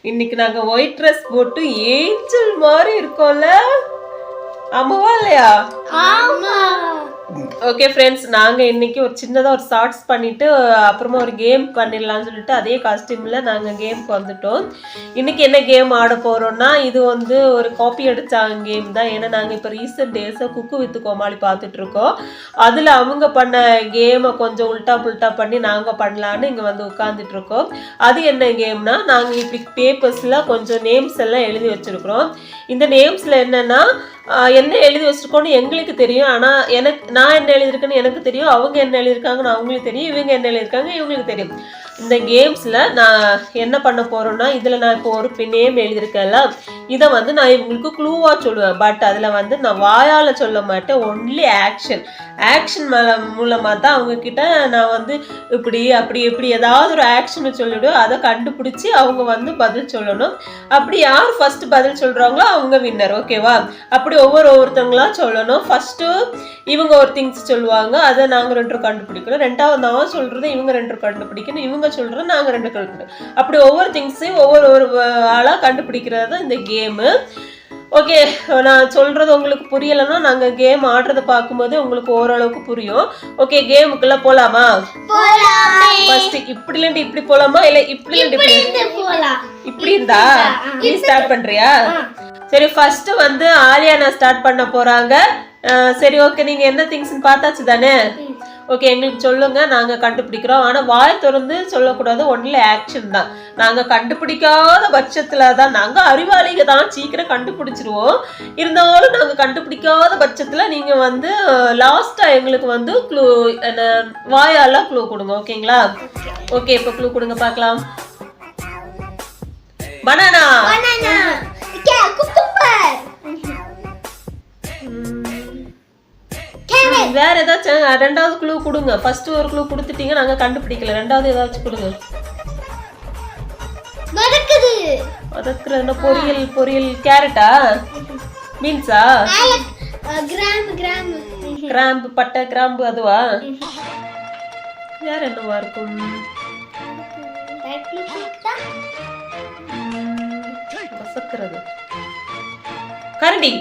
இன்னைக்கு நாங்க white dress போட்டு ஏஞ்சல் மாதிரி இருக்கோம்ல. ஆமாவா இல்லையா? ஆமா. ஓகே ஃப்ரெண்ட்ஸ், நாங்கள் இன்னைக்கு ஒரு சின்னதாக ஒரு ஷார்ட்ஸ் பண்ணிவிட்டு அப்புறமா ஒரு கேம் பண்ணிடலாம்னு சொல்லிட்டு அதே காஸ்டியூமில் நாங்கள் கேமுக்கு வந்துட்டோம். இன்றைக்கி என்ன கேம் ஆட போகிறோன்னா, இது வந்து ஒரு காப்பி அடித்தாங்க கேம் தான். ஏன்னா நாங்கள் இப்போ ரீசெண்ட் டேஸாக குக்கு வித் கோமாளி பார்த்துட்ருக்கோம். அதில் அவங்க பண்ண கேமை கொஞ்சம் உல்ட்டா புல்ட்டா பண்ணி நாங்கள் பண்ணலான்னு இங்கே வந்து உட்காந்துட்ருக்கோம். அது என்ன கேம்னா, நாங்கள் இப்படி பேப்பர்ஸில் கொஞ்சம் நேம்ஸ் எல்லாம் எழுதி வச்சுருக்குறோம். இந்த நேம்ஸில் என்னென்னா என்ன எழுதி வச்சிருக்கோன்னு எங்களுக்கு தெரியும். ஆனால் நான் என்ன எழுதியிருக்கேன்னு எனக்கு தெரியும், அவங்க என்ன எழுதியிருக்காங்கன்னு அவங்களுக்கு தெரியும், இவங்க என்ன எழுதியிருக்காங்க இவங்களுக்கு தெரியும். இந்த கேம்ஸில் நான் என்ன பண்ண போகிறேன்னா, இதில் நான் இப்போ ஒரு நேம் எழுதியிருக்கேன்ல, இதை வந்து நான் இவங்களுக்கு க்ளூவாக சொல்லுவேன். பட் அதில் வந்து நான் வாயால் சொல்ல மாட்டேன், ஒன்லி ஆக்ஷன் மூலமாக தான் அவங்கக்கிட்ட நான் வந்து இப்படி அப்படி எப்படி ஏதாவது ஒரு ஆக்ஷனை சொல்லிவிடுவேன். அதை கண்டுபிடிச்சி அவங்க வந்து பதில் சொல்லணும். அப்படி யார் ஃபஸ்ட்டு பதில் சொல்கிறாங்களோ அவங்க வின்னர். ஓகேவா? அப்படி ஒவ்வொருத்தவங்களா சொல்லணும். ஃபஸ்ட்டு இவங்க ஒரு திங்ஸ் சொல்லுவாங்க, அதை நாங்கள் 2 கண்டுபிடிக்கணும். ரெண்டாவது நான் சொல்கிறது இவங்க 2 கண்டுபிடிக்கணும், இவங்க சொல்கிறது நாங்கள் 2 கண்டுபிடிக்கணும். அப்படி ஒவ்வொரு திங்ஸையும் ஒவ்வொரு ஆளாக கண்டுபிடிக்கிறது தான் இந்த கேமு. ஓகே, நான் சொல்கிறது உங்களுக்கு புரியலைன்னா நாங்கள் கேம் ஆடுறதை பார்க்கும்போது உங்களுக்கு ஓரளவுக்கு புரியும். ஓகே, கேமுக்குள்ள போகலாமா? ஃபர்ஸ்ட் இப்படிலேருந்து இப்படி போகலாமா இல்லை இப்படிலேருந்து இப்படி இருந்தா நீ ஸ்டார்ட் பண்ணுறியா? சரி, ஃபர்ஸ்ட் வந்து ஆலியானா ஸ்டார்ட் பண்ண போறாங்க. சரி, ஓகே, நீங்க என்ன திங்ஸ்ன்னு பார்த்தாச்சு தானே? ஓகே, எங்களுக்கு சொல்லுங்க, நாங்க கண்டுபிடிக்கிறோம். ஆனா வாய் திறந்து சொல்லக்கூடாது, ஒன்லி ஆக்ஷன் தான். நாங்க கண்டுபிடிக்காத பட்சத்துல தான், நாங்க அறிவாளிக தான், சீக்கிரம் கண்டுபிடிச்சிருவோம். இருந்தாலும் நாங்க கண்டுபிடிக்காத பட்சத்துல நீங்க வந்து லாஸ்டா எங்களுக்கு வந்து க்ளூ வாயால க்ளூ கொடுங்க. ஓகேங்களா? ஓகே, இப்போ க்ளூ கொடுங்க பார்க்கலாம். பனானா. வேற ஏதாச்சும் ரெண்டாவது க்ளூ கொடுங்க. ஃபர்ஸ்ட் ஒரு க்ளூ கொடுத்துட்டீங்க, நாங்க கண்டுபிடிக்கல. ரெண்டாவது ஏதாச்சும் கொடுங்க. வதக்குறதுன்னா பொரியல் கேரட்டா? மீன்ஸா? கிராம்பு, பட்டை கிராம்பு, அதுவா? வேற என்னவா இருக்கும்? வதக்குறது கரண்டி.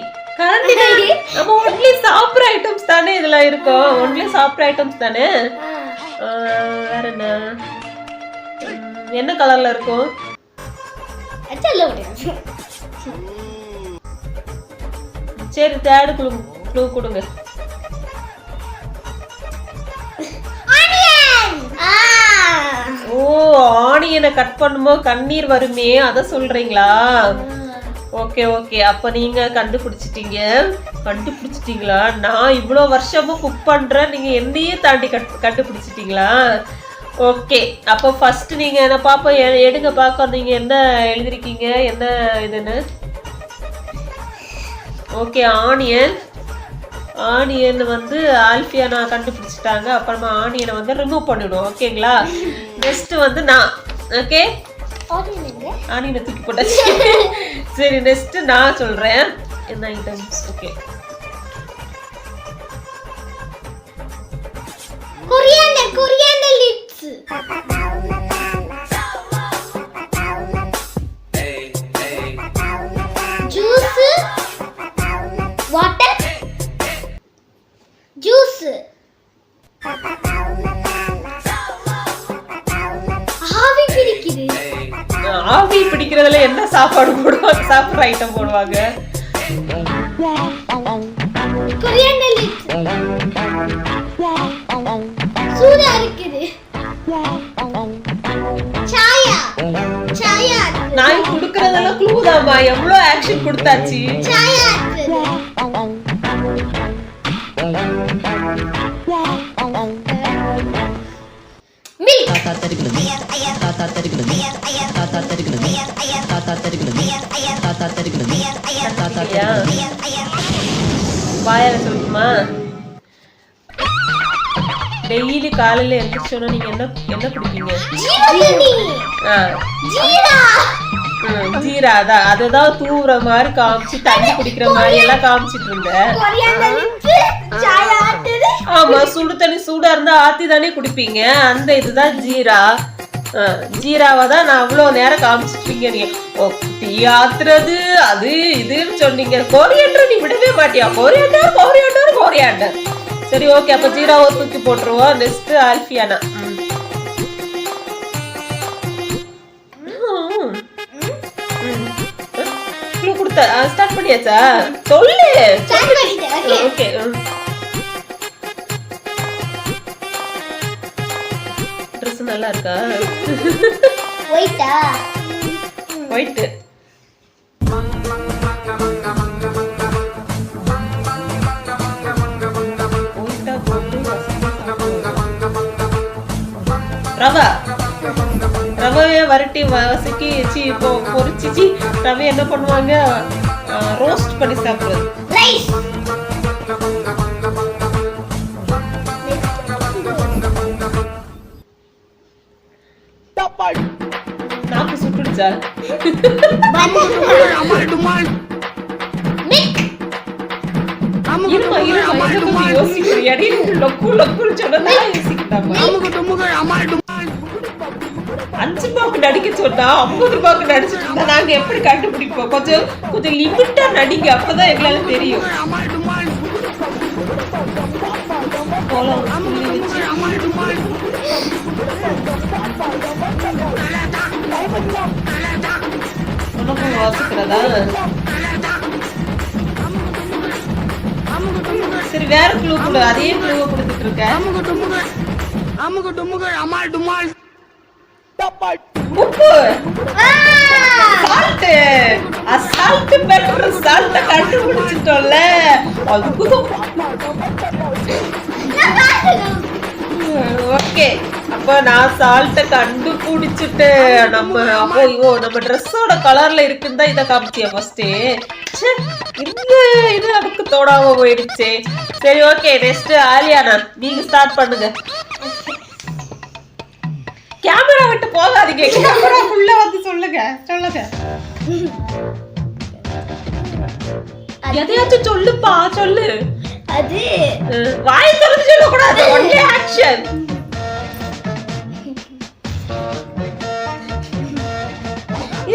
நம்ம ஒன்லி சாப்பிட்ற ஐட்டம்ஸ் தானே இதுல இருக்கும். ஒன்லி சாப்பிட்ற ஐட்டம்ஸ் தானே. வேற என்ன கலர்ல இருக்கும்? சரி, தேர்ட் க்ளூ கொடுங்க. ஓ, ஆனியனை கட் பண்ணும்போது கண்ணீர் வருமே, அத சொல்றீங்களா? ஓகே ஓகே, அப்போ நீங்கள் கண்டுபிடிச்சிட்டீங்களா? நான் இவ்வளோ வருஷமும் குக் பண்ணுறேன், நீங்கள் என்னையே தாண்டி கண்டுபிடிச்சிட்டீங்களா? ஓகே, அப்போ ஃபஸ்ட்டு நீங்கள் என்ன பார்ப்போம், எடுங்க பார்க்க. நீங்கள் என்ன எழுதிருக்கீங்க, என்ன இதுன்னு? ஓகே, ஆனியன் வந்து ஆல்ஃபியானா கண்டுபிடிச்சிட்டாங்க. அப்புறமா ஆனியனை வந்து ரிமூவ் பண்ணிவிடுவோம். ஓகேங்களா? நெக்ஸ்ட் வந்து நான். ஓகே, ஆனியனை தூக்கி போட்டாச்சு. சரி, நெக்ஸ்ட் நான் சொல்றேன் என்ன items. Okay, coriander lips. Juice, water juice. ஆவி பிடிக்கிறதுல என்ன சாப்பாடு போடுவாங்க? சாப்பிட்ற ஐட்டம் போடுவாங்க. சூடா இருக்குது. நான் குடுக்கறதெல்லாம் க்ளூ தான்மா. எவ்வளோ ஆக்ஷன் கொடுத்தாச்சு. வாயால சொல்லுமா? டெய்லி காலையில எந்திரிச்சோன்னா நீங்க என்ன குடிப்பீங்க? ஜீரா. அதுதான் தூவுற மாதிரி காமிச்சு, தண்ணி குடிக்கிற மாதிரி எல்லாம் காமிச்சிட்டு இருந்தேன். ஆமா, சுடு தண்ணி சூடா இருந்தா ஆத்தி தானே குடிப்பீங்க. அந்த இதுதான் ஜீரா. ஜீராவை தான் நான் அவ்வளோ நேரம் காமிச்சிட்டீங்க நீங்க. டீ ஆத்துறது அது இதுன்னு சொன்னீங்க. கோரியாண்டர் நீ விடவே மாட்டியா? Coriander coriander coriander. சரி ஓகே, அப்ப ஜீராவை தூக்கி போட்டுருவோம். நெக்ஸ்ட் ஆல்ஃபியானா. கொடுத்த ஸ்டார்ட் பண்ணியாச்சா? சொல்லு. ஓகே, ட்ரெஸ் நல்லா இருக்கா? ஒயிட்டா? ஒயிட். ரவா ரவையை வரட்டி வசக்கி பொரிச்சிச்சு ரவை என்ன பண்ணுவாங்க, ரோஸ்ட் பண்ணி சாப்பிடுறது. நாக்கு சுட்டுடுச்சா? அஞ்சு ரூபாய்க்கு நடிக்க சொன்னா 50 ரூபாய்க்கு நடிச்சுட்டு இருந்தா நாங்க எப்படி கண்டுபிடிப்போம்? கொஞ்சம் கொஞ்சம் லிமிட்டா நடிங்க, அப்பதான் எங்களால தெரியும். வாசிக்கிறதா? சரி, வேற க்ளூ கொடு. அதே க்ளூ கொடுத்துட்டு இருக்கேன். உப்பு, சால்ட். அசால்ட் பெப்பர் சால்ட் கண்டுபிடிச்சிட்டோம்ல. ஓகே, அப்ப நான் சால்ட்ட கண்டுபிடிச்சிட்டு நம்ம அப்போ நம்ம ட்ரெஸ்ஸோட கலர்ல இருக்குன்னு தான் இதை காமிச்சியா ஃபர்ஸ்ட்? இது அதுக்கு தோடாம போயிடுச்சு. சரி ஓகே, நெக்ஸ்ட் ஆலியானா, நீங்க ஸ்டார்ட் பண்ணுங்க. கேமரா விட்டு போகாதீங்க, கேமரா உள்ள வந்து சொல்லுங்க சொல்லுங்க. எதையாச்சும் சொல்லுப்பா, சொல்லு. அது வாய் திறந்து சொல்ல கூடாது, ஒன்லி ஆக்ஷன்.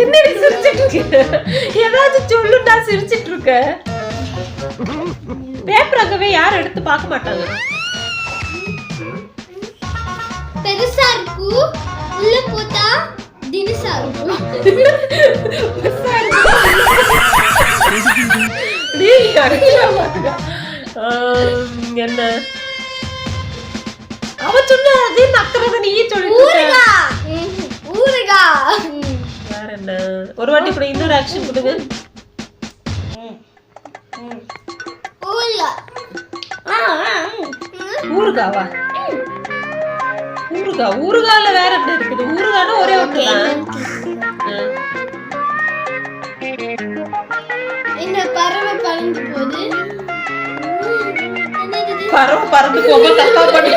என்ன சிரிச்சிட்டு இருக்க? ஏதாச்சும் சொல்லுடா, சிரிச்சிட்டு இருக்க. பேப்பராகவே யாரும் எடுத்து பார்க்க மாட்டாங்க. பெருசா இருக்கு, உள்ள போட்டா தினுசா இருக்கும். என்ன அவ சொன்ன அதே நக்கறத நீ சொல்லிட்டு ஊருகா ஊருகா. வேற என்ன? ஒரு வாட்டி கூட இன்னொரு ஆக்ஷன் கொடுங்க. ஊருகா. ஊருகாவா? ஊருகா, ஊருகால வேற என்ன இருக்குது? ஊருகானா ஒரே ஒன்று தான். என்ன பறவை பறந்து போகுது? பறவை பறந்து போக தப்பா பண்ணி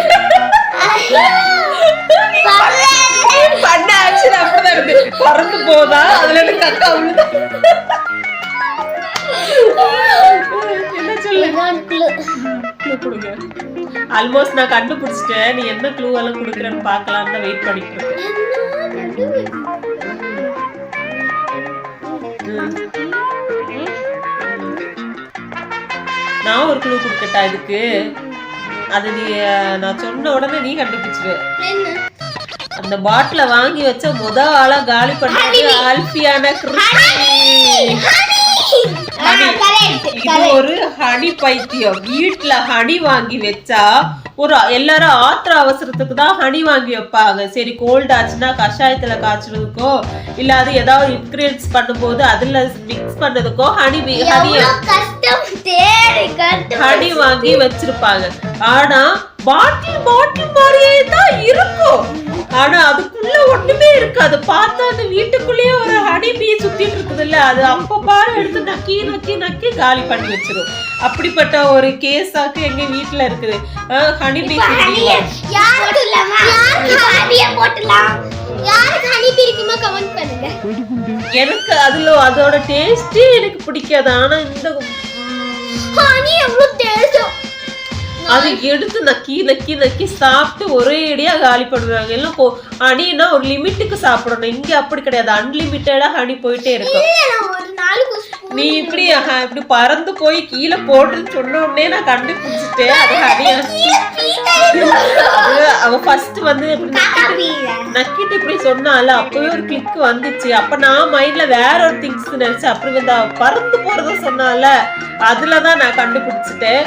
பண்ண ஆக்ஷன் அப்படிதான் இருக்கு. பறந்து போதா, அதுல இருந்து கக்கா விழுதா. என்ன சொல்லுங்க? கொடுங்க. ஆல்மோஸ்ட் நான் கண்டுபிடிச்சிட்டேன். நீ என்ன க்ளூ எல்லாம் கொடுக்குறேன்னு பார்க்கலான்னு தான் வெயிட் பண்ணிட்டு இருக்கேன். நான் ஒரு க்ளூ கொடுக்கட்டா இதுக்கு? அது நீ நான் சொன்ன உடனே நீ கண்டுபிடிச்சிரு. அந்த பாட்டில வாங்கி வச்ச ஆளா காலி பண்ணது ஆல்ஃபியானா இது ஒரு ஹனி பைத்தியம். வீட்டுல ஹனி வாங்கி வச்சா ஒரு எல்லாரும் ஆத்திர அவசரத்துக்கு தான் ஹனி வாங்கி வைப்பாங்க. சரி, கோல்ட் ஆச்சுன்னா கஷாயத்துல காய்ச்சறதுக்கோ இல்ல அது ஏதாவது இன்கிரியன்ஸ் பண்ணும்போது அதுல மிக்ஸ் பண்ணதுக்கோ ஹனி வாங்கி வச்சிருப்பாங்க. ஆனா பாட்டில் மாதிரியே தான் இருக்கும். ஆனா அதுக்குள்ள ஒண்ணுமே இருக்காது. பார்த்தா அந்த வீட்டுக்குள்ளேயே ஒரு ஹனி பீ சுத்திட்டு இருக்குது இல்ல, அது அப்ப பாரு எடுத்து நக்கி நக்கி நக்கி காலி பண்ணி வச்சிரும். அப்படிப்பட்ட ஒரு கேஸாக்கு எங்க வீட்டுல இருக்குது. ஹனி பீ எனக்கு அதுல அதோட டேஸ்ட் எனக்கு பிடிக்காது. ஆனா இந்த ஹனி எவ்வளவு டேஸ்ட் அதை எடுத்து நக்கி நக்கி நக்கி சாப்பிட்டு ஒரே அடியா காலி பண்ணுவாங்க. எல்லாம் ஹனின்னா ஒரு லிமிட்டுக்கு சாப்பிடணும். இங்க அப்படி கிடையாது, அன்லிமிட்டடா ஹனி போயிட்டே இருக்கும். நீ இப்படி இப்படி பறந்து போய் கீழே போட்டுன்னு சொன்ன உடனே நான் கண்டுபிடிச்சிட்டேன் அது ஹனியா. அவ ஃபர்ஸ்ட் வந்து நக்கிட்டு இப்படி சொன்னால அப்பவே ஒரு கிளிக் வந்துச்சு. அப்ப நான் மைண்ட்ல வேற ஒரு திங்ஸ் நினைச்சேன். அப்புறம் இந்த பறந்து போறத சொன்னால அதுலதான் நான் கண்டுபிடிச்சிட்டேன்.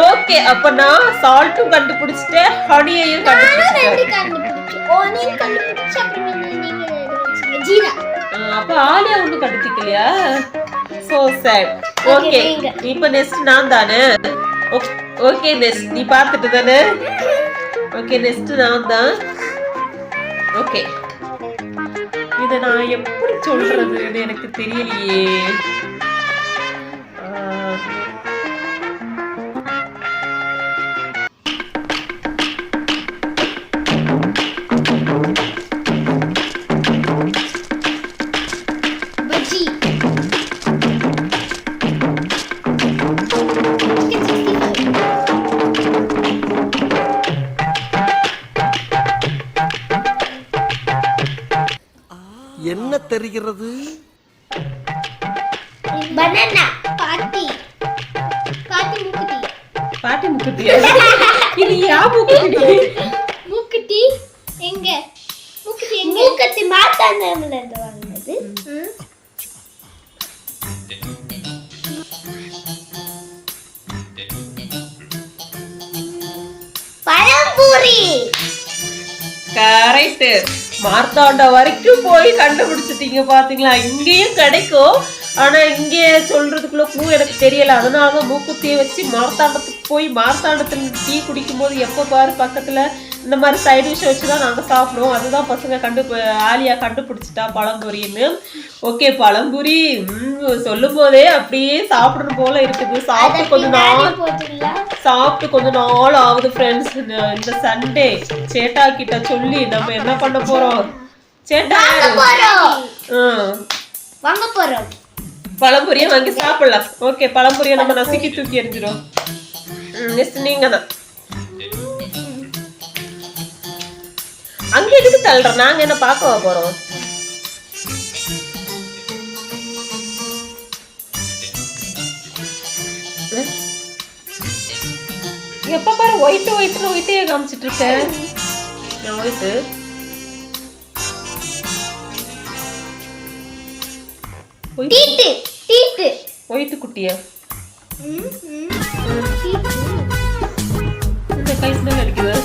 ஓகே, அப்ப நான் சால்ட்டும் கண்டுபிடிச்சிட்டேன், ஹனியையும் கண்டுபிடிச்சிட்டேன். அப்ப ஆலியா ஒண்ணும் கண்டுபிடிக்கலையா? So sad. ஓகே, இப்ப நெக்ஸ்ட் நான் தானே. ஓகே, நெக்ஸ்ட் நீ பார்த்துட்டு தானே. ஓகே, நெக்ஸ்ட் நான் தான். ஓகே, இத நான் எப்படி சொல்றதுன்னு எனக்கு தெரியலையே. என்ன தெரிகிறது? பனானா. பாட்டி மூக்குத்தி. பாட்டி மூக்குத்தி. இது யா மூக்குத்தி? மூக்குத்தி எங்க? மூக்குத்தி மாத்தாண்டம்ல இருந்து வாங்குனது. பழம்பூரி. கரெக்ட். மார்த்தாண்டா வரைக்கும் போய் கண்டுபிடிச்சிட்டீங்க பாத்தீங்களா? இங்கேயும் கிடைக்கும், ஆனா இங்கே சொல்றதுக்குள்ள க்ளூ எனக்கு தெரியல. அதனாலதான் மூக்குத்தியை வச்சு மார்த்தாண்டத்துக்கு போய் மார்த்தாண்டத்துல டீ குடிக்கும் போது எப்ப பாரு பக்கத்துல இந்த மாதிரி சைடு டிஷ் வச்சுதான் நாங்க சாப்பிடுவோம். அதுதான் பசங்க ஆலியா கண்டுபிடிச்சிட்டா பழம்புரின்னு. ஓகே, பழம்புரி சொல்லும் போதே அப்படியே சாப்பிடணும் போல இருக்குது. சாப்பிட்டு கொஞ்ச நாள் ஆகுது ஃப்ரெண்ட்ஸ். இந்த சண்டே சேட்டா கிட்ட சொல்லி நம்ம என்ன பண்ண போறோம்? சேட்டா வாங்க போறோம். பழம்புரியை வாங்கி சாப்பிடலாம். ஓகே, பழம்புரியை நம்ம நசுக்கி தூக்கி எறிஞ்சிடும். நெக்ஸ்ட் நீங்க தான். அங்க எதுக்கு தள்ளுற? நாங்க என்ன பார்க்கவா போறோம்? எப்ப பாரு ஒயிட்டே காமிச்சிட்டு இருக்க. ஒயிட்டு குட்டியா? இந்த கை ஸ்மெல் அடிக்குது.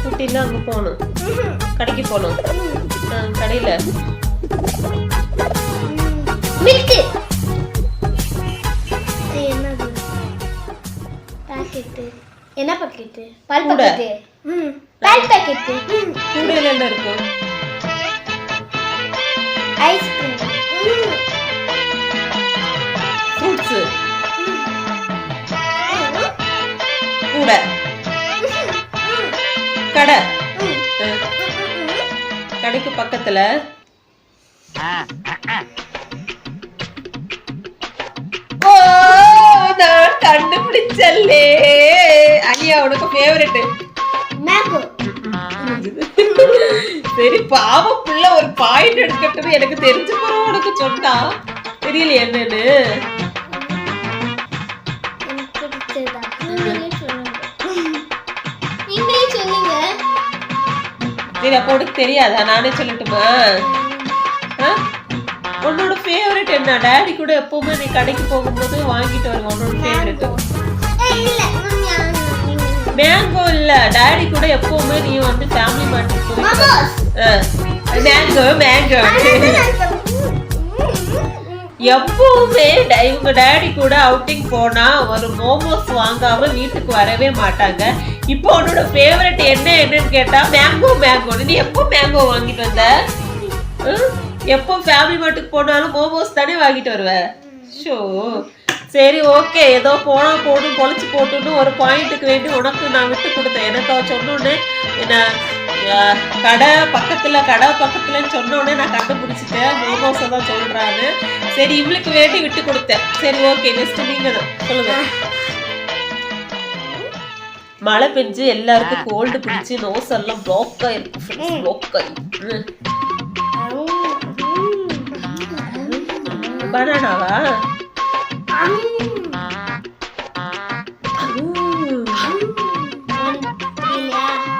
ஸ்கூட்டில அங்க போகணும், கடைக்கு போகணும். கடையில மில்க். என்னது? பாக்கெட். என்ன பாக்கெட்? பால் பாக்கெட். பால் பாக்கெட். கூடையில என்ன இருக்கு? ஐஸ்கிரீம். ஃப்ரூட்ஸ். கூட கடை. கடைக்கு பக்கத்துல நான் கண்டுபிடிச்சல்லே. அலியா, உனக்கு ஃபேவரட் மேங்கோ. சரி, பாவம் புள்ள ஒரு பாயிண்ட் எடுக்கட்டும். எனக்கு தெரிஞ்ச போறோம் உனக்கு சொன்னா தெரியல என்னன்னு. சரி, அப்ப உனக்கு தெரியாதா? நானே சொல்லட்டுமா? உன்னோட ஃபேவரட் என்ன? டாடி கூட எப்பவுமே நீ கடைக்கு போகும்போது வாங்கிட்டு வருவோம். உன்னோட ஃபேவரட் மேங்கோ இல்ல. டாடி கூட எப்பவுமே நீ வந்து ஃபேமிலி மார்க்கெட் போய் மேங்கோ எப்பவுமே இவங்க டாடி கூட அவுட்டிங் போனா ஒரு மோமோஸ் வாங்காம வீட்டுக்கு வரவே மாட்டாங்க. இப்போ உன்னோட ஃபேவரட் என்னன்னு கேட்டா மேங்கோ. நீ எப்போ மேங்கோ வாங்கிட்டு வந்த? எப்போ ஃபேமிலி மார்ட்டுக்கு போனாலும் மோமோஸ் தானே வாங்கிட்டு வருவ. ஷோ சரி ஓகே, ஏதோ போனா போடும் பொழைச்சு போட்டுன்னு ஒரு பாயிண்ட்டுக்கு வேண்டி உனக்கு நான் விட்டு கொடுத்தேன். எனக்கு அவ சொன்னோடனே என்ன கடை பக்கத்துலன்னு சொன்னோடனே நான் கண்டுபிடிச்சிட்டேன் மோமோஸை தான் சொல்றான்னு. சரி இவளுக்கு வேண்டி விட்டு கொடுத்தேன். சரி ஓகே, நெக்ஸ்ட் நீங்க தான் சொல்லுங்க. மழை பெஞ்சு எல்லாருக்கும் கோல்டு பிடிச்சி நோஸ் எல்லாம் பிளாக் ஆயிருக்கு. பிளாக் ஆகி பனானாவா?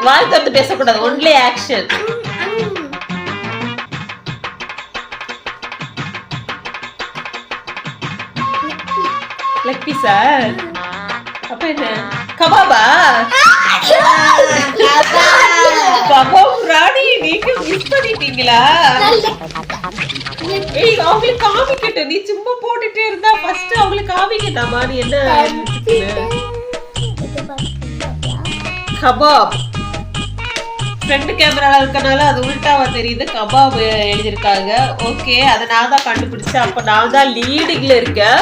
வாய் தந்து பேசக்கூடாது, ஒன்லி ஆக்ஷன். லெக் பீஸா? அப்ப என்ன கபாபா? கபாப் ராணி, நீங்க மிஸ் பண்ணிட்டீங்களா? ஏய் அவங்களுக்கு காமிக்கட்ட, நீ சும்மா போட்டுட்டே இருந்தா ஃபர்ஸ்ட் அவங்களுக்கு காமிக்கட்டாமா? நீ என்ன கபாப் ஃப்ரண்ட் கேமரால இருக்கனால அது உல்டாவா தெரியுது. கபாப் எழுதியிருக்காங்க. ஓகே, அதை நான் தான் கண்டுபிடிச்சேன். அப்ப நான் தான் லீடிங்ல இருக்கேன்.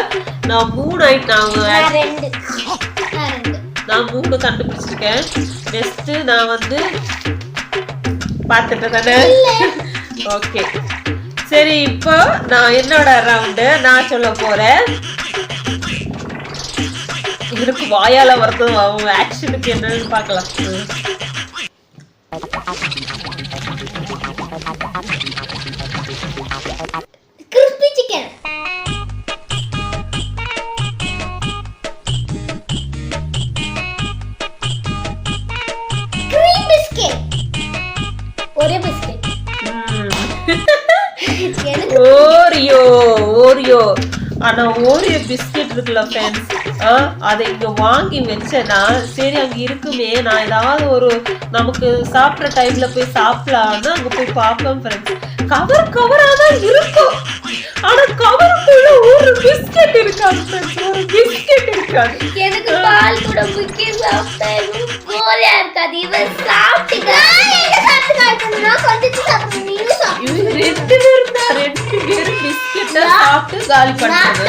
நான் 3 கண்டுபிடிச்சிருக்கேன். நெக்ஸ்ட் நான் வந்து பார்த்துட்டேன் தானே. ஓகே சரி, இப்போ நான் என்னோட ரவுண்டு நான் சொல்ல போறேன். எனக்கு வாயால வருது, அவங்க ஆக்ஷனுக்கு என்னன்னு பார்க்கலாம். Crispy chicken. Cream biscuit. ஒரே பிஸ்கட். ஓரியோ. ஆனா ஓரியோ பிஸ்கட் இருக்குல்ல ஃப்ரெண்ட்ஸ், அதை இங்க வாங்கி வச்சேன்னா சரி அங்க இருக்குமே, நான் ஏதாவது ஒரு நமக்கு சாப்பிட்ற டைம்ல போய் சாப்பிடலான்னு அங்க போய் பார்ப்பேன் ஃப்ரெண்ட்ஸ். கவரா தான் இருக்கும், ஆனா கவருக்குள்ள ஒரு பிஸ்கட் இருக்காது ஃப்ரெண்ட்ஸ், ஒரு பிஸ்கட் இருக்காது. எனக்கு பால் கூட முக்கிய சாப்பிட்டேன் கோலியா இருக்காது. இவன் சாப்பிட்டுக்க நான் கொஞ்சம் சாப்பிடுறேன், நீயும் சாப்பிடு. ரெண்டு பேரும் பிஸ்கெட்டை சாப்பிட்டு காலி பண்ணாங்க.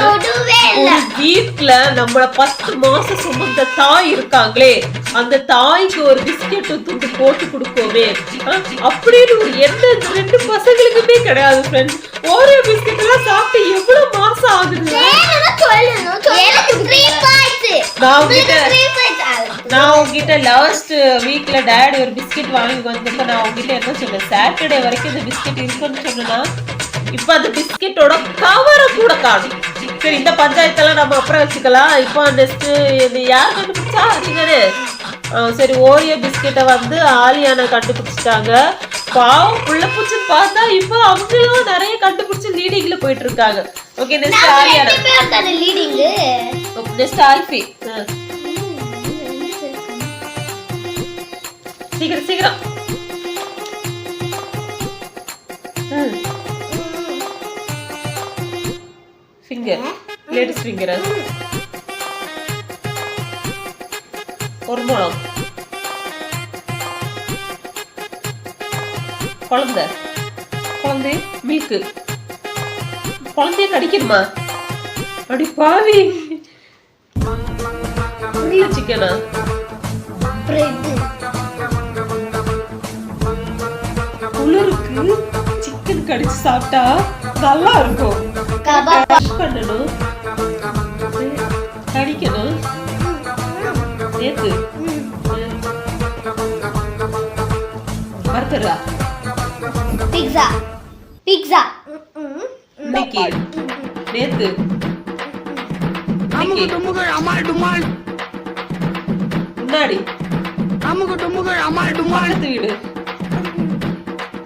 ஒரு வீட்டுல நம்மள 10 மாசம் சுமந்த தாய் இருக்காங்களே, அந்த தாய்க்கு ஒரு பிஸ்கெட் துண்டு போட்டு கொடுக்கோமே அப்படின்னு ஒரு எண்ணம் 2 பசங்களுக்குமே கிடையாது ஃப்ரெண்ட்ஸ். ஒரே பிஸ்கெட் எல்லாம் சாப்பிட்டு எவ்வளவு மாசம் ஆகுது? நான் உங்ககிட்ட லாஸ்ட் வீக்ல டாடி ஒரு பிஸ்கெட் வாங்கி வந்தப்ப நான் உங்ககிட்ட என்ன சொன்னேன், சாட்டர்டே வரைக்கும் இந்த பிஸ்கெட் இருக்குன்னு சொன்னா, இப்ப அந்த பிஸ்கெட்டோட கவரை கூட காணும். சரி, இந்த பஞ்சாயத்தெல்லாம் நம்ம அப்புறம் வச்சுக்கலாம். இப்போ நெக்ஸ்ட் யார் கண்டுபிடிச்சா? நீங்களே. சரி, ஓரியோ பிஸ்கெட்டை வந்து ஆலியானா கண்டுபிடிச்சிட்டாங்க. பாவம் புள்ள பூச்சி பார்த்தா இப்போ அவங்களும் நிறைய கண்டுபிடிச்சு லீடிங்ல போயிட்டு இருக்காங்க. ஓகே, நெக்ஸ்ட் ஆலியானா. Next Alfie. சீக்கிரம். Finger, ladies finger. ஒரு முழம். குழந்தை மில்க். குழந்தைய கடிக்கணுமா? அடி பாவி. சிக்கனா? குளிருக்கு சிக்கன் கடிச்சு சாப்பிட்டா நல்லா இருக்கும். பண்ணணும், கடிக்கணும். நேத்து பர்கரா? பிட்சா. இன்னைக்கு நேத்து முன்னாடி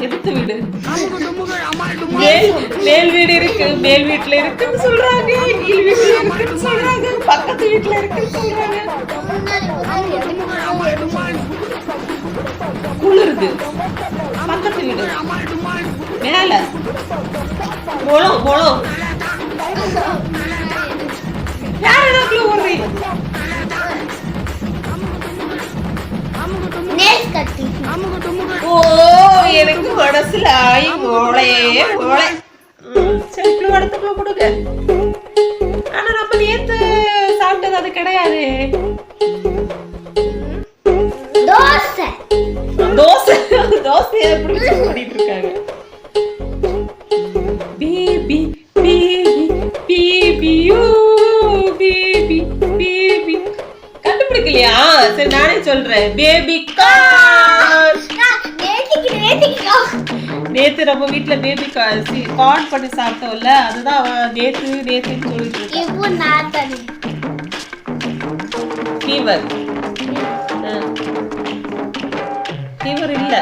எதிர்த்து வீடு. மேல் வீடு இருக்கு, மேல் வீட்டுல இருக்குன்னு சொல்றாங்க, கீழ் வீட்டுல இருக்குன்னு சொல்றாங்க, பக்கத்து வீட்டுல இருக்குன்னு சொல்றாங்க. குளிருது, பக்கத்து வீடு. மேல முளம். யார் எனக்குள்ள ஓடுறீங்க? ஓ, எனக்கு மனசுல ஆயி ஓளே. செல்ஃப்ல வடத்துக்குள்ள கொடுங்க. ஆனா நம்ம நேத்து சாப்பிட்டது அது கிடையாது. தோசை தோசை தோசையை எப்படி பண்ணிட்டு இருக்காங்க. Baby baby baby you baby baby கண்டுபிடிக்கலையா? சரி நானே சொல்றேன். Baby corn. நேத்து நம்ம வீட்ல பேபி கார்ன் பண்ணி சாப்பிட்டோம்ல, அதுதான் அவன் நேத்துன்னு சொல்லிட்டு இருக்கான். ஃபீவர் ஃபீவர் இல்ல,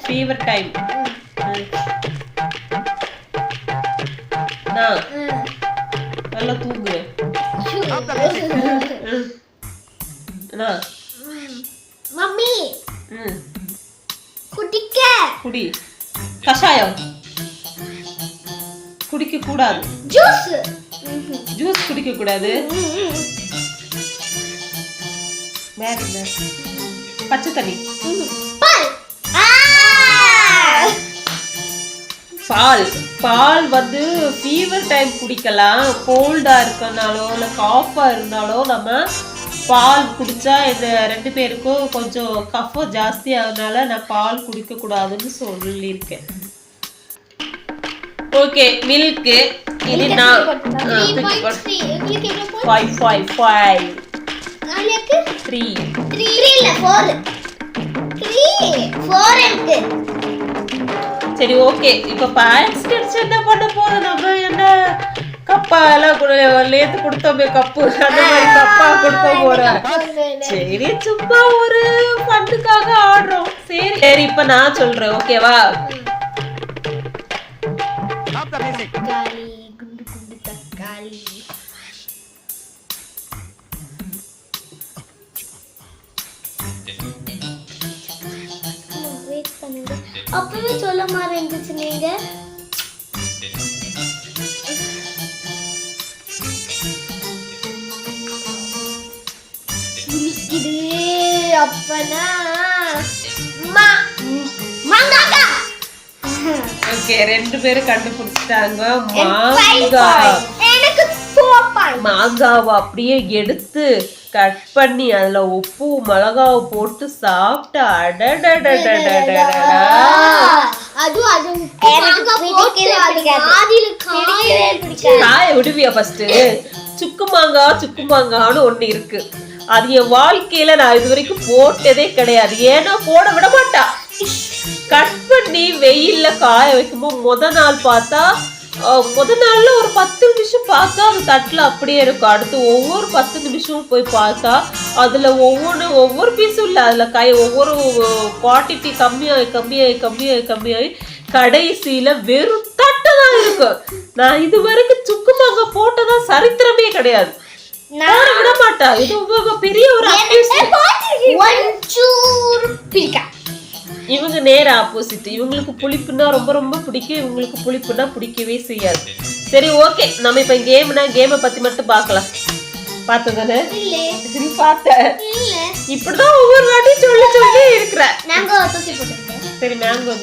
ஃபீவர் டைம். நல்லா தூங்கு. மம்மி குடிக்க குடி. கஷாயம் குடிக்க கூடாது. ஜூஸ் ஜூஸ் குடிக்க கூடாது. வேற என்ன? பச்சை தண்ணி. பால். பால் வந்து ஃபீவர் டைம் குடிக்கலாம். கோல்டா இருக்கனாலோ இல்ல காஃபா இருந்தாலோ நம்ம பால் குடிச்சா இந்த 2 பேருக்கும் கொஞ்சம் கஃபம் ஜாஸ்தி ஆகுறதுனால நான் பால் குடிக்க கூடாதுன்னு சொல்லியிருக்கேன். Okay, milk. இது நான் 3. சரி ஓகே, இப்ப பாயிண்ட்ஸ் கிடைச்சு என்ன பண்ண போறோம்? நம்ம என்ன கப்பா எல்லாம் நேத்து கொடுத்தோமே கப்பு, அந்த மாதிரி கப்பா கொடுக்க போறோம். சரி சும்மா ஒரு ஃபண்டுக்காக ஆடுறோம். சரி சரி இப்ப நான் சொல்றேன், ஓகேவா? தக்காளி குண்டு குண்டு தக்காளி. அப்பவே சொல்ல மாதிரி இருந்துச்சு நீங்க. இது அப்பனா மாங்காய். ஓகே, 2 பேரும் கண்டுபிடிச்சிட்டாங்க. மாங்காய். எனக்கு 4 பாயிண்ட். மாங்காவை அப்படியே எடுத்து கட் பண்ணி அதுல உப்பு மிளகாவை போட்டு சாப்பிட்டா காய விடுவியா? ஃபர்ஸ்ட் சுக்கு மாங்கான்னு ஒண்ணு இருக்கு. அது என் வாழ்க்கையில நான் இது வரைக்கும் போட்டதே கிடையாது. ஏன்னா போட விட மாட்டா. கட் பண்ணி வெயில்ல காய வைக்கும்போது முத நாள் பார்த்தா, முத நாள்ல ஒரு 10 நிமிஷம் பார்த்தா அது தட்டுல அப்படியே இருக்கும். அடுத்து ஒவ்வொரு 10 நிமிஷமும் போய் பார்த்தா அதுல ஒவ்வொரு பீஸும் இல்ல, அதுல ஒவ்வொரு குவான்டிட்டி கம்மியாகி கடைசியில வெறும் தட்டு தான் இருக்கும். நான் இது வரைக்கும் சுக்கு மாங்காய் போட்டதா சரித்திரமே கிடையாது. விட மாட்டா. இது பெரிய ஒரு இவங்க நேர ஆப்போசிட். இவங்களுக்கு புளிப்புன்னா ரொம்ப ரொம்ப பிடிக்கும், இவங்களுக்கு புளிப்புன்னா பிடிக்கவே செய்யாது. சரி ஓகே, நம்ம இப்ப கேமை பத்தி மட்டும் பார்க்கலாம். பார்த்ததானே? பார்த்த இப்படிதான் ஒவ்வொரு வாட்டியும் சொல்லி இருக்கிற. சரி மேங்கோ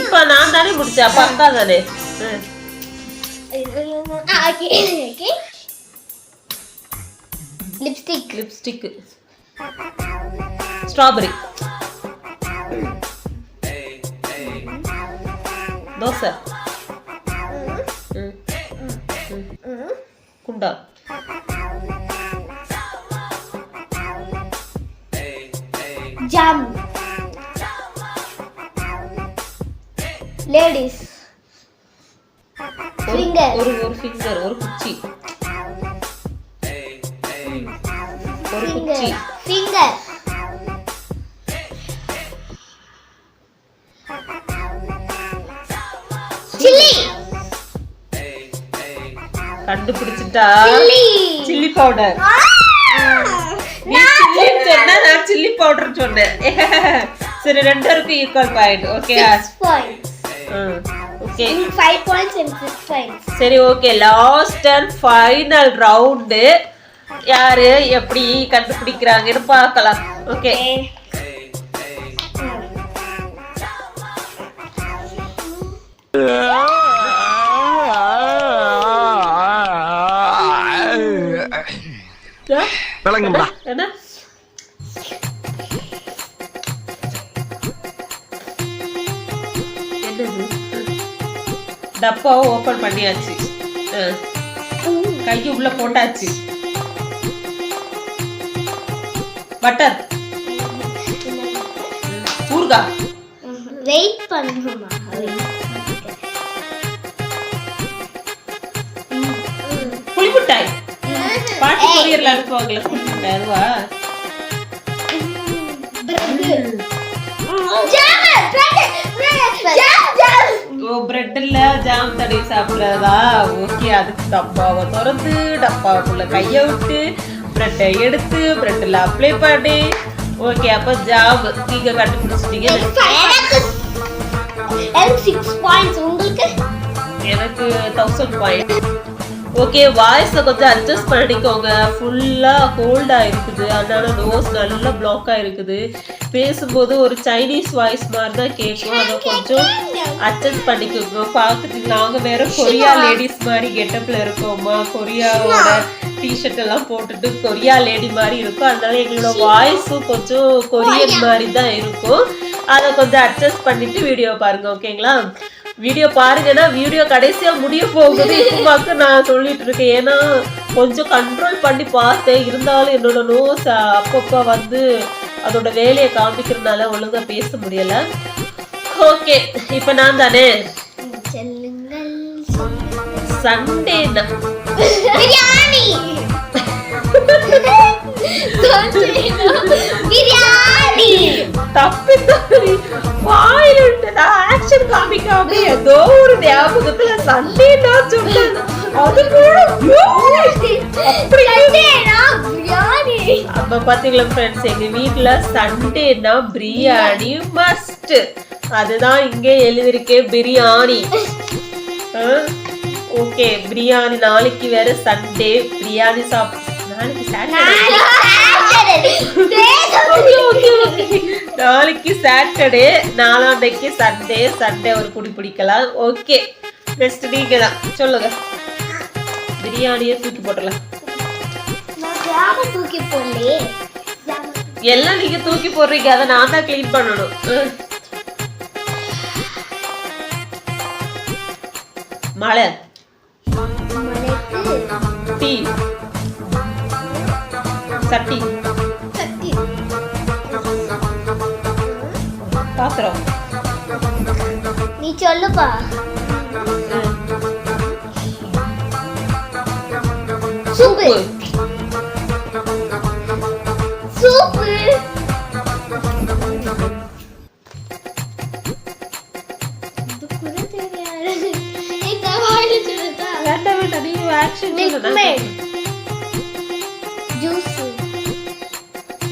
இப்ப நான் தானே முடிச்சேன். அப்ப அக்கா தானே. லிப்ஸ்டிக். ஸ்ட்ராபெரி. தோசை. குண்டா. ஜாம். லேடிஸ். ஒரு ஃபிங்கர், ஒரு குச்சி. ஒரு குச்சி. ஃபிங்கர். சில்லி. கண்டுபிடிச்சிட்டா? Chilli powder. நீ சில்லின்னு சொன்னா, நான் சில்லி பவுடர் சொன்னேன். சரி 2 பேருக்கும் equal point. Okay. 6 points. Okay. 5 points and 6 points. சரி okay, last and final round. யாரு எப்படி கண்டுபிடிக்கிறாங்கன்னு பார்க்கலாம். ஓகே. விளங்கும்டா. என்ன என்னது? டப்பாவை ஓபன் பண்ணியாச்சு. கையை உள்ள போட்டாச்சு. பட்டர் ஊர்கா வெயிட் பண்ணுமா? புளிமுட்டாய் பாட்டி கொரியர்ல அனுப்புவாங்களே புளிமுட்டாய் அதுவா? ஓ பிரெட்ல ஜாம் தடவி சாப்பிடுறதா? ஓகே, அதுக்கு டப்பாவை திறந்து டப்பாவுக்குள்ள கைய விட்டு பிரெட்டை எடுத்து பிரெட்ல அப்ளை பண்ணி ஓகே, அப்ப ஜாம் நீங்க கண்டுபிடிச்சிட்டீங்க. எனக்கு 6 பாயிண்ட்ஸ், உங்களுக்கு? எனக்கு 1000 பாயிண்ட். ஓகே, வாய்ஸை கொஞ்சம் அட்ஜஸ்ட் பண்ணிக்கோங்க. ஃபுல்லாக கோல்டாக இருக்குது, அதனால நோஸ் நல்லா பிளாக்காக இருக்குது. பேசும்போது ஒரு சைனீஸ் வாய்ஸ் மாதிரி தான் கேட்கும். அதை கொஞ்சம் அட்ஜஸ்ட் பண்ணிக்கோங்க. பார்க்குறதுக்கு நாங்கள் வேற கொரியா லேடிஸ் மாதிரி கெட்டப்பில் இருக்கோமா, கொரியாவோட டிஷர்ட் எல்லாம் போட்டுட்டு கொரியா லேடி மாதிரி இருக்கும். அதனால எங்களோட வாய்ஸும் கொஞ்சம் கொரியன் மாதிரி தான் இருக்கும். அதை கொஞ்சம் அட்ஜஸ்ட் பண்ணிட்டு வீடியோ பாருங்க, ஓகேங்களா? வீடியோ பாருங்கன்னா வீடியோ கடைசியா முடிய போகுது. இப்பமாக்கு நான் சொல்லிட்டு இருக்கேன், ஏன்னா கொஞ்சம் கண்ட்ரோல் பண்ணி பார்த்தேன். இருந்தாலும் என்னோட நோஸ் அப்பப்போ வந்து அதோட வேலையை காமிக்கிறதுனால ஒழுங்கா பேச முடியல. ஓகே, இப்ப நான் தானே சண்டே பிரியாணி பிரியாணி தப்பி வாயில ஆக்ஷன் காமிக்காம ஏதோ ஒரு ஞாபகத்துல சண்டே நான் சொன்னேன். அது கூட அப்ப பாத்தீங்களா ஃப்ரெண்ட்ஸ், எங்க வீட்டுல சண்டேனா பிரியாணி மஸ்ட். அதுதான் இங்க எழுதிருக்கேன், பிரியாணி. ஓகே, பிரியாணி. நாளைக்கு வேற சண்டே, பிரியாணி சாப்பிட்டு நாளைக்கு சாட்டர்டே, நாளாண்டைக்கு சண்டே. சண்டே ஒரு குடி பிடிக்கலாம். ஓகே, நெக்ஸ்ட் நீங்க தான் சொல்லுங்க. பிரியாணியே தூக்கி போட்டலாம். எல்லாம் நீங்க தூக்கி போடுறீங்க, அதை நான் தான் கிளீன் பண்ணணும். மழை, டீ, சட்டி, பாத்திரம். நீ சொல்லுப்பா. சூப்பு சூப்பு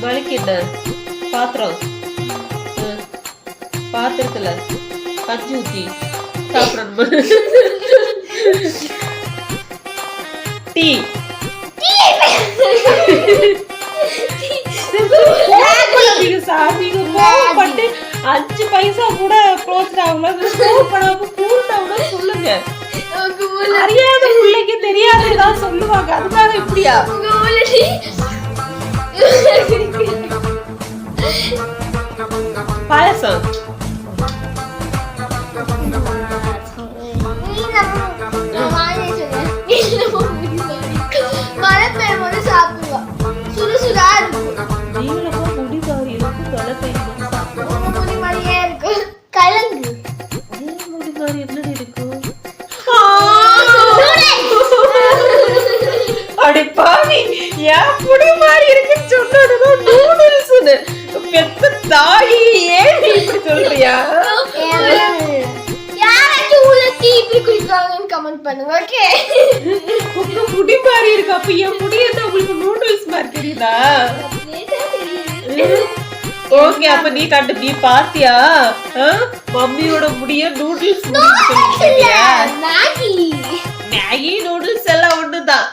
மலைக்கிட்ட பாத்திரம், பாத்திரத்துல கஞ்சி ஊத்தி சாப்பிடணும். டீ, சாப்பிட்டு 5 பைசா கூட சொல்லுங்க. அறியாத பிள்ளைக்கு தெரியாததான் சொல்லுவாங்க, அதுக்காக இப்படியா? பாயசம், மழை பெய்யும் போது சாப்பிடுவா, சுடுசுடா இருக்கும். நீங்களும் முடி மாதிரி இருக்கும், மழை பெய்யும் போது சாப்பிடுவோம். முடி மாதிரியே இருக்கு. கலங்கு முடி மாதிரி என்ன இருக்கும்? அடி பாவி, ஏன் முடி மாதிரி இருக்குன்னு சொன்னதுதான் நூடுல்ஸ்னு. பெத்த தாயி, ஏன் இப்படி சொல்றியா? யாராச்சும் உலர்த்தி இப்படி குடிக்கிறாங்கன்னு கமெண்ட் பண்ணுங்க, ஓகே? உங்க முடி மாதிரி இருக்கு, அப்ப என் முடி என்ன உங்களுக்கு நூடுல்ஸ் மாதிரி தெரியுதா? ஓகே, அப்ப நீ நீ பாத்தியா மம்மியோட முடிய நூடுல்ஸ் மேகி நூடுல்ஸ் எல்லாம் ஒண்ணுதான்.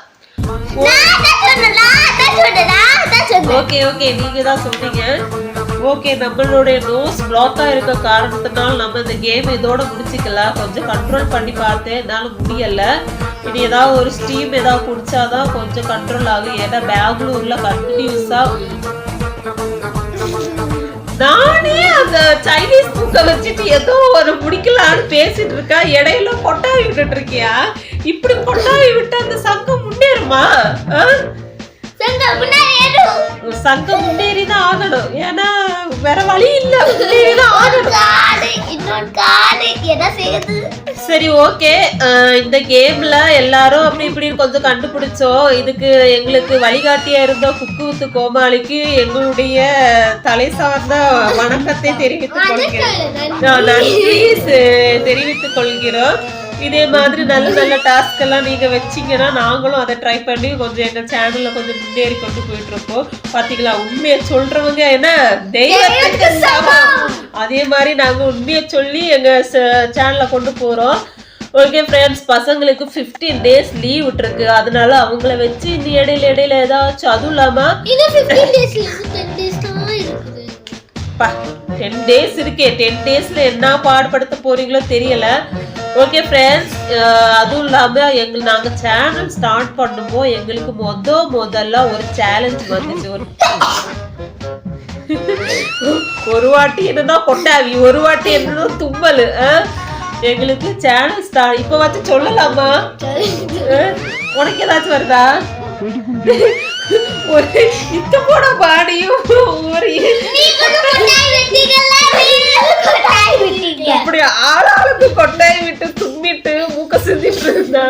ஓகே ஓகே, நீங்க தான் சொன்னீங்க. ஓகே, நம்மளுடைய நோஸ் பிளாக்கா இருக்க காரணத்தினால நம்ம இந்த கேம் இதோட முடிச்சுக்கலாம். கொஞ்சம் கண்ட்ரோல் பண்ணி பார்த்தேன், என்னால முடியல. இனி ஏதாவது ஒரு ஸ்டீம் ஏதாவது குடிச்சாதான் கொஞ்சம் கண்ட்ரோல் ஆகும். ஏன்னா பெங்களூர்ல கண்டினியூஸா நானே அந்த சைனீஸ் புக்கை வச்சுட்டு ஏதோ ஒரு முடிக்கலான்னு பேசிட்டு இருக்கா, இடையில கொட்டாவி விட்டுட்டு இருக்கியா? இப்படி கொட்டாவி விட்டு அந்த சங்கம் முன்னேறுமா? சங்கம் முன்னேறிதான் ஆகணும், ஏன்னா வேற வழி இல்ல, முன்னேறிதான் ஆகணும். சரி, ஓகே. இந்த கேம்ல எல்லாரும் அப்படி இப்படி கொஞ்சம் கண்டுபிடிச்சோம். இதுக்கு எங்களுக்கு வழிகாட்டியா இருந்த குக்கு வித்து கோமாளிக்கு எங்களுடைய தலை சார்ந்த வணக்கத்தை தெரிவித்துக் கொள்கிறோம், நன்றி தெரிவித்துக் கொள்கிறோம். இதே மாதிரி நல்ல நல்ல டாஸ்க் எல்லாம் நீங்க வச்சீங்கன்னா நாங்களும் அதை ட்ரை பண்ணி கொஞ்சம் எங்க சேனல்ல கொஞ்சம் முன்னேறி கொண்டு போயிட்டு இருக்கோம். பாத்தீங்களா, உண்மையை சொல்றவங்க என்ன தெய்வத்துக்கு சமம். அதே மாதிரி நாங்க உண்மையை சொல்லி எங்க சேனல்ல கொண்டு போறோம். ஓகே ஃப்ரெண்ட்ஸ், பசங்களுக்கு 15 days லீவ் விட்டுருக்கு. அதனால அவங்கள வச்சு இந்த இடையில ஏதாச்சும், அதுவும் இல்லாம 10 days இருக்கே. 10 daysல என்ன பாடுபடுத்த போறீங்களோ தெரியல. ஓகே ஃப்ரெண்ட்ஸ், அதுவும் இல்லாம நாங்க சேனல் ஸ்டார்ட் பண்ணும்போது எங்களுக்கு முதல்ல ஒரு சேலஞ்ச் வந்துச்சு. ஒரு வாட்டி என்னன்னா கொட்டாவி, ஒரு வாட்டி என்னன்னா தும்மல். எங்களுக்கு சேனல் ஸ்டார்ட் இப்ப வச்சு சொல்லலாமா? உனக்கு ஏதாச்சும் வருதா? ஒரு இத்த போட பாடியும் ஒரு அப்படி ஆளாளுக்கு கொட்டாய் விட்டு தும்மிட்டு மூக்க செஞ்சிட்டு இருந்தா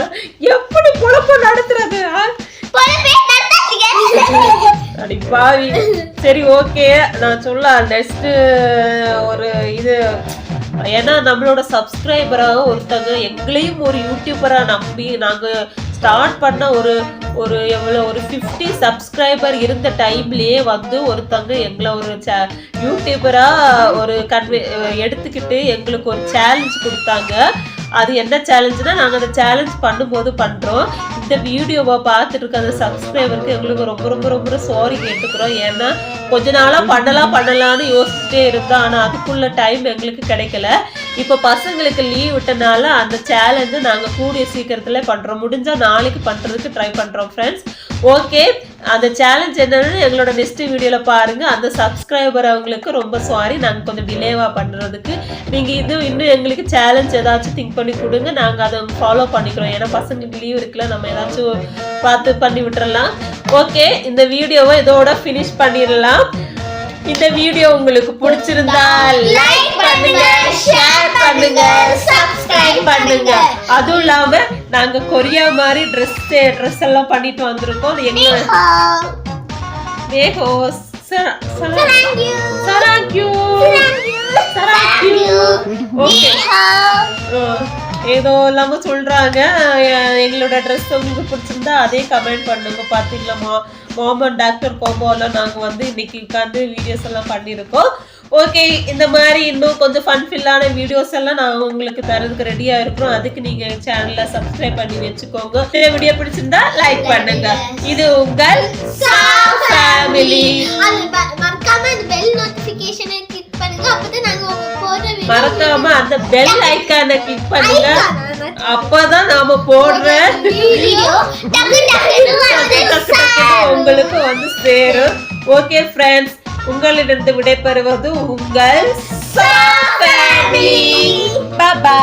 எப்படி பொழப்ப நடத்துறது? அடி பாவி. சரி, ஓகே, நான் சொல்ல நெக்ஸ்ட் ஒரு இது, ஏன்னா நம்மளோட சப்ஸ்கிரைபரா ஒருத்தங்க எங்களையும் ஒரு யூடியூபரா நம்பி நாங்க ஸ்டார்ட் பண்ண ஒரு எவ்வளோ ஒரு 50 சப்ஸ்கிரைபர் இருந்த டைம்லயே வந்து ஒருத்தங்க எங்களை ஒரு யூடியூபரா ஒரு எடுத்துக்கிட்டு எங்களுக்கு ஒரு சேலஞ்ச் கொடுத்தாங்க. அது என்ன சேலஞ்சுனா, நாங்கள் அந்த சேலஞ்ச் பண்ணும்போது பண்ணுறோம். இந்த வீடியோவை பார்த்துட்டு இருக்க அந்த சப்ஸ்கிரைபருக்கு எங்களுக்கு ரொம்ப ரொம்ப ரொம்ப சாரி கேட்டுக்கிறோம். ஏன்னா கொஞ்ச நாளாக பண்ணலான்னு யோசிச்சுட்டே இருந்தோம், ஆனால் அதுக்குள்ள டைம் எங்களுக்கு கிடைக்கல. இப்போ பசங்களுக்கு லீவ் விட்டனால அந்த சேலஞ்சை நாங்கள் கூடிய சீக்கிரத்தில் பண்ணுறோம். முடிஞ்சால் நாளைக்கு பண்ணுறதுக்கு ட்ரை பண்ணுறோம் ஃப்ரெண்ட்ஸ். ஓகே, அந்த சேலஞ்ச் என்னன்னு எங்களோட நெக்ஸ்ட் வீடியோவில் பாருங்கள். அந்த சப்ஸ்கிரைபர் அவங்களுக்கு ரொம்ப சாரி, நாங்கள் கொஞ்சம் டிலேவாக பண்ணுறதுக்கு. நீங்கள் இன்னும் எங்களுக்கு சேலஞ்ச் ஏதாச்சும் திங்க் பண்ணி கொடுங்க, நாங்கள் அதை ஃபாலோ பண்ணிக்கிறோம். ஏன்னா பசங்களுக்கு லீவ் இருக்குல்ல, நம்ம ஏதாச்சும் பார்த்து பண்ணி விட்டுறலாம். ஓகே, இந்த வீடியோவை இதோட ஃபினிஷ் பண்ணிடலாம். இந்த வீடியோ உங்களுக்கு பிடிச்சிருந்தா லைக் பண்ணுங்க, ஷேர் பண்ணுங்க, சப்ஸ்கிரைப் பண்ணுங்க. அதுவும் இல்லாம நாங்க கொரியா மாதிரி ட்ரெஸ் எல்லாம் பண்ணிட்டு வந்திருக்கோம். எங்க மேகோ ஏதோ இல்லாம சொல்றாங்க. எங்களோட ட்ரெஸ் உங்களுக்கு பிடிச்சிருந்தா அதே கமெண்ட் பண்ணுங்க. பாத்தீங்களா, மாம் அண்ட் டாக்டர் கோம்போல நாங்க வந்து இன்னைக்கு உட்காந்து வீடியோஸ் எல்லாம் பண்ணியிருக்கோம். ஓகே, இந்த மாதிரி இன்னும் கொஞ்சம் ஃபன்ஃபில்லான வீடியோஸ் எல்லாம் நான் உங்களுக்கு தரதுக்கு ரெடியா இருக்கிறோம். அதுக்கு நீங்க சேனலை சப்ஸ்கிரைப் பண்ணி வச்சுக்கோங்க. இந்த வீடியோ பிடிச்சிருந்தா லைக் பண்ணுங்க. இது உங்கள் ஃபேமிலி. மறக்காம அந்த பெல் ஐகானை கிளிக் பண்ணுங்க, அப்பதான் நாம போடுற உங்களுக்கு வந்து சேரும். ஓகே ஃப்ரெண்ட்ஸ், உங்களிடம் விடைபெறுவது உங்கள் ஃபேமிலி. By by.